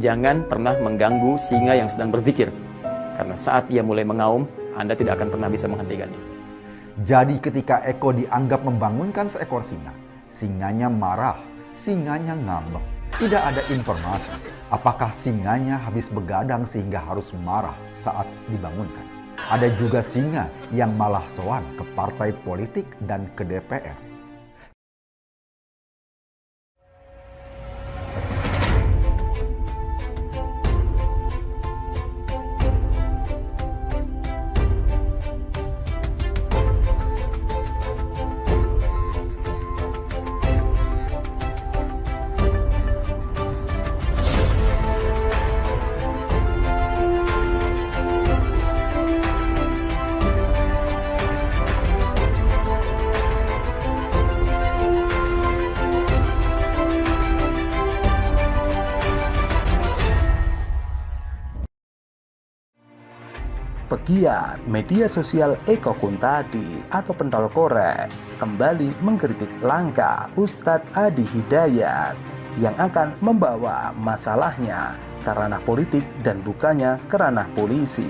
Jangan pernah mengganggu singa yang sedang berzikir, karena saat ia mulai mengaum, Anda tidak akan pernah bisa menghentikannya. Jadi ketika Eko dianggap membangunkan seekor singa, singanya marah, singanya ngambek. Tidak ada informasi apakah singanya habis begadang sehingga harus marah saat dibangunkan. Ada juga singa yang malah sowan ke partai politik dan ke DPR. Pegiat media sosial Eko Kuntadi atau Pentol Korek kembali mengkritik langkah Ustadz Adi Hidayat yang akan membawa masalahnya ke ranah politik dan bukannya ke ranah polisi.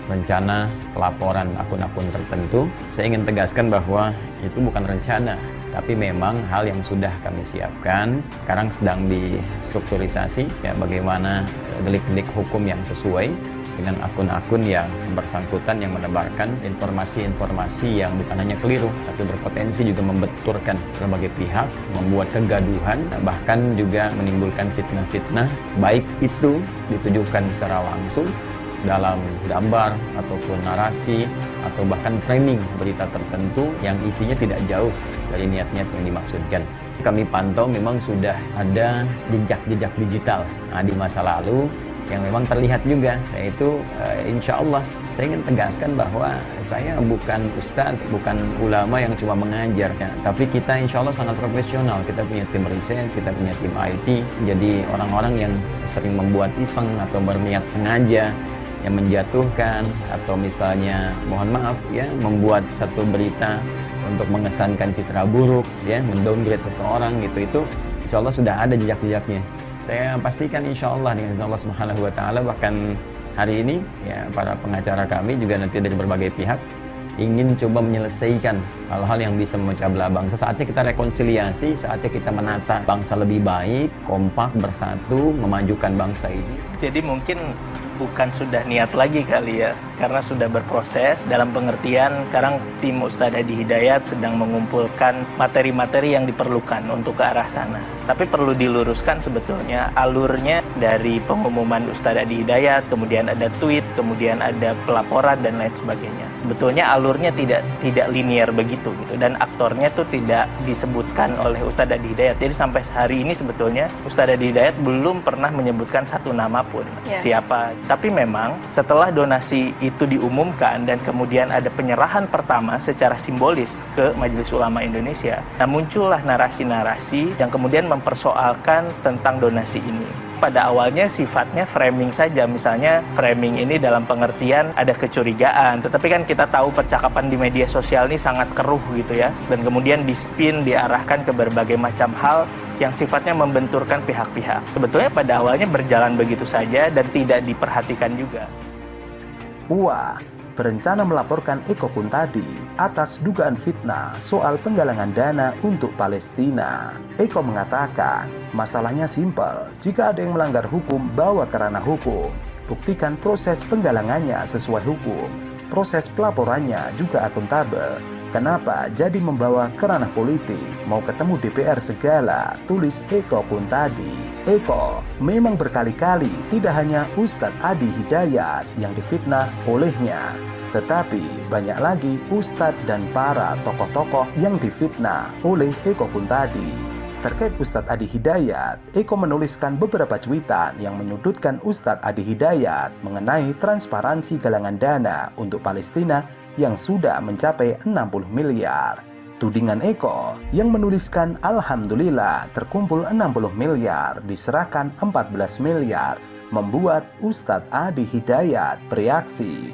Rencana pelaporan akun-akun tertentu, saya ingin tegaskan bahwa itu bukan rencana, tapi memang hal yang sudah kami siapkan. Sekarang sedang distrukturisasi, ya, bagaimana delik-delik hukum yang sesuai dengan akun-akun yang bersangkutan yang menebarkan informasi-informasi yang bukan hanya keliru, tapi berpotensi juga membenturkan berbagai pihak, membuat kegaduhan, bahkan juga menimbulkan fitnah-fitnah, baik itu ditujukan secara langsung dalam gambar ataupun narasi atau bahkan framing berita tertentu yang isinya tidak jauh dari niat-niat yang dimaksudkan. Kami pantau memang sudah ada jejak-jejak digital di masa lalu yang memang terlihat juga, yaitu insya Allah saya ingin tegaskan bahwa saya bukan ustadz, bukan ulama yang cuma mengajar, ya, tapi kita insya Allah sangat profesional. Kita punya tim riset, kita punya tim IT, jadi orang-orang yang sering membuat iseng atau berniat sengaja yang menjatuhkan atau misalnya mohon maaf ya membuat satu berita untuk mengesankan citra buruk, ya, mendowngrade seseorang gitu, itu insya Allah sudah ada jejak-jejaknya. Saya pastikan insya Allah dengan izin Allah Subhanahu Wa Taala, bahkan hari ini ya para pengacara kami juga nanti dari berbagai pihak ingin coba menyelesaikan hal-hal yang bisa memecah belah bangsa. Saatnya kita rekonsiliasi, saatnya kita menata bangsa lebih baik, kompak, bersatu, memajukan bangsa ini. Jadi mungkin bukan sudah niat lagi kali ya, karena sudah berproses dalam pengertian sekarang tim Ustadz Adi Hidayat sedang mengumpulkan materi-materi yang diperlukan untuk ke arah sana. Tapi perlu diluruskan sebetulnya alurnya dari pengumuman Ustadz Adi Hidayat, kemudian ada tweet, kemudian ada pelaporan dan lain sebagainya. Sebetulnya alurnya tidak linear begitu gitu, dan aktornya tuh tidak disebutkan oleh Ustadz Adi Hidayat. Jadi sampai hari ini sebetulnya Ustadz Adi Hidayat belum pernah menyebutkan satu nama pun siapa. Tapi memang setelah donasi itu diumumkan dan kemudian ada penyerahan pertama secara simbolis ke Majelis Ulama Indonesia, nah muncullah narasi-narasi yang kemudian mempersoalkan tentang donasi ini. Pada awalnya sifatnya framing saja, misalnya framing ini dalam pengertian ada kecurigaan, tetapi kan kita tahu percakapan di media sosial ini sangat keruh gitu ya, dan kemudian dispin, diarahkan ke berbagai macam hal yang sifatnya membenturkan pihak-pihak. Sebetulnya pada awalnya berjalan begitu saja dan tidak diperhatikan juga. Wah, berencana melaporkan Eko Kuntadi atas dugaan fitnah soal penggalangan dana untuk Palestina. Eko mengatakan, masalahnya simpel, jika ada yang melanggar hukum, bawa ke ranah hukum. Buktikan proses penggalangannya sesuai hukum. Proses pelaporannya juga akuntabel. Kenapa jadi membawa ke ranah politik? Mau ketemu DPR segala, tulis Eko Kuntadi. Eko memang berkali-kali tidak hanya Ustadz Adi Hidayat yang difitnah olehnya, tetapi banyak lagi Ustadz dan para tokoh-tokoh yang difitnah oleh Eko Kuntadi. Terkait Ustadz Adi Hidayat, Eko menuliskan beberapa cuitan yang menyudutkan Ustadz Adi Hidayat mengenai transparansi galangan dana untuk Palestina yang sudah mencapai 60 miliar. Tudingan Eko yang menuliskan Alhamdulillah terkumpul 60 miliar, diserahkan 14 miliar, membuat Ustadz Adi Hidayat bereaksi.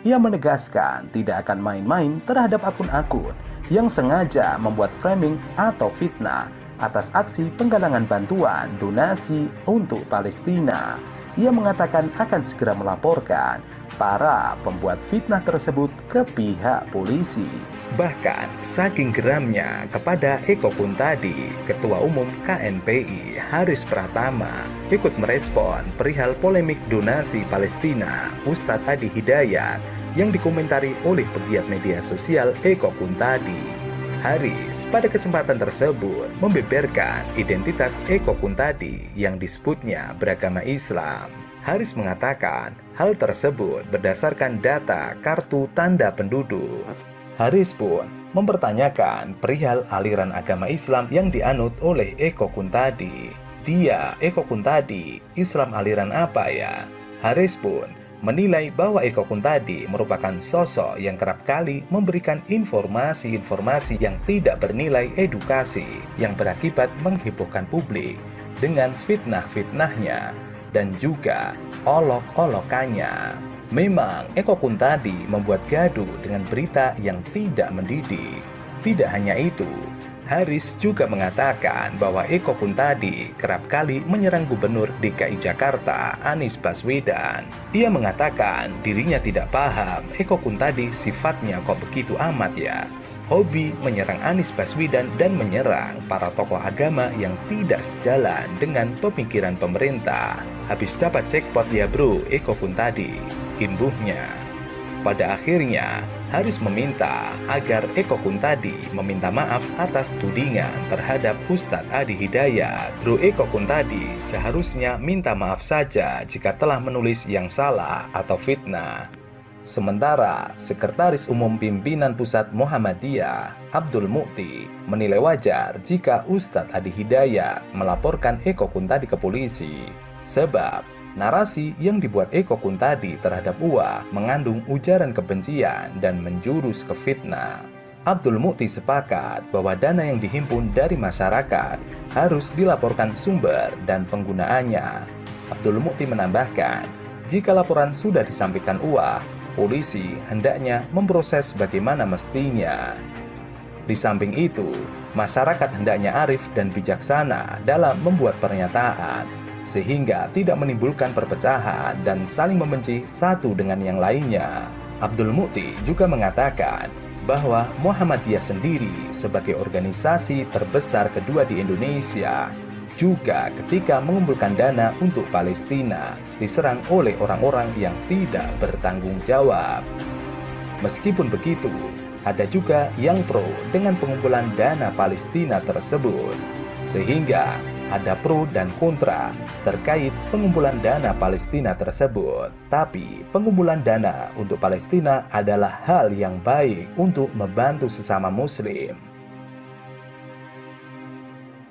Ia menegaskan tidak akan main-main terhadap akun-akun yang sengaja membuat framing atau fitnah atas aksi penggalangan bantuan donasi untuk Palestina. Ia mengatakan akan segera melaporkan para pembuat fitnah tersebut ke pihak polisi. Bahkan saking geramnya kepada Eko Kuntadi, Ketua Umum KNPI Haris Pratama ikut merespon perihal polemik donasi Palestina Ustadz Adi Hidayat yang dikomentari oleh pegiat media sosial Eko Kuntadi. Haris pada kesempatan tersebut membeberkan identitas Eko Kuntadi yang disebutnya beragama Islam. Haris mengatakan hal tersebut berdasarkan data kartu tanda penduduk. Haris pun mempertanyakan perihal aliran agama Islam yang dianut oleh Eko Kuntadi. Dia, Eko Kuntadi, Islam aliran apa ya? Haris pun menilai bahwa Eko Kuntadi merupakan sosok yang kerap kali memberikan informasi-informasi yang tidak bernilai edukasi yang berakibat menghebohkan publik dengan fitnah-fitnahnya dan juga olok-olokannya. Memang Eko Kuntadi membuat gaduh dengan berita yang tidak mendidik. Tidak hanya itu, Haris juga mengatakan bahwa Eko Kuntadi kerap kali menyerang Gubernur DKI Jakarta Anies Baswedan. Ia mengatakan dirinya tidak paham Eko Kuntadi sifatnya kok begitu amat ya. Hobi menyerang Anies Baswedan dan menyerang para tokoh agama yang tidak sejalan dengan pemikiran pemerintah. Habis dapat jackpot ya bro, Eko Kuntadi, imbuhnya. Pada akhirnya, Haris meminta agar Eko Kuntadi meminta maaf atas tudingan terhadap Ustadz Adi Hidayat. Bro Eko Kuntadi seharusnya minta maaf saja jika telah menulis yang salah atau fitnah. Sementara Sekretaris Umum Pimpinan Pusat Muhammadiyah Abdul Mukti menilai wajar jika Ustadz Adi Hidayat melaporkan Eko Kuntadi ke polisi, sebab narasi yang dibuat Eko Kuntadi terhadap UA mengandung ujaran kebencian dan menjurus ke fitnah. Abdul Mukti sepakat bahwa dana yang dihimpun dari masyarakat harus dilaporkan sumber dan penggunaannya. Abdul Mukti menambahkan, jika laporan sudah disampaikan UA, polisi hendaknya memproses bagaimana mestinya. Di samping itu, masyarakat hendaknya arif dan bijaksana dalam membuat pernyataan, sehingga tidak menimbulkan perpecahan dan saling membenci satu dengan yang lainnya. Abdul Mukti juga mengatakan bahwa Muhammadiyah sendiri sebagai organisasi terbesar kedua di Indonesia juga ketika mengumpulkan dana untuk Palestina diserang oleh orang-orang yang tidak bertanggung jawab. Meskipun begitu, ada juga yang pro dengan pengumpulan dana Palestina tersebut, sehingga ada pro dan kontra terkait pengumpulan dana Palestina tersebut. Tapi pengumpulan dana untuk Palestina adalah hal yang baik untuk membantu sesama muslim.